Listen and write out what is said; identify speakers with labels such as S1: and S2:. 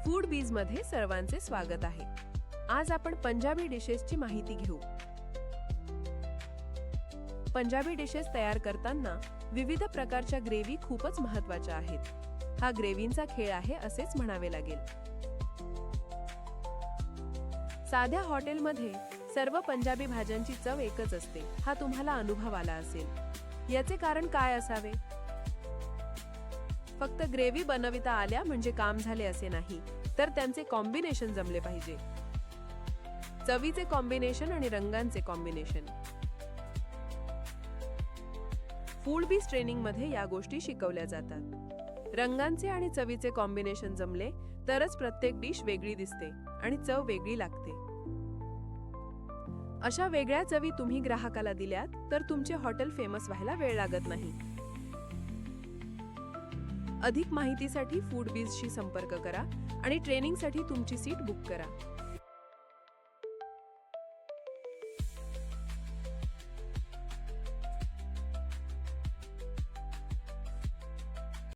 S1: Food बीज मध्ये सर्वांचे स्वागत आहे. आज आपण पंजाबी डिशेसची माहिती घेऊ. पंजाबी डिशेस तयार करताना विविध प्रकारच्या ग्रेव्ही खूपच महत्त्वाच्या आहेत. हा ग्रेव्हींचा खेळ आहे असेच म्हणावे लागेल. साध्या हॉटेलमध्ये सर्व पंजाबी भाज्यांची चव एकच असते. हा तुम्हाला अनुभव आला असेल. याचे कारण काय असावे? फक्त ग्रेव्ही बनविता आल्या म्हणजे काम झाले असे नाही, तर त्यांचे कॉम्बिनेशन जमले पाहिजे. चवीचे कॉम्बिनेशन आणि रंगांचे कॉम्बिनेशन. फूड बीज ट्रेनिंग मध्ये या गोष्टी शिकवल्या जातात. रंगांचे आणि चवीचे कॉम्बिनेशन जमले तरच प्रत्येक डिश वेगळी दिसते आणि चव वेगळी लागते. अशा वेगळ्या चवी तुम्ही ग्राहकाला दिल्यात तर तुमचे हॉटेल फेमस व्हायला वेळ लागत नाही. अधिक माहितीसाठी फूड बीजशी संपर्क करा आणि ट्रेनिंगसाठी तुमची सीट बुक करा.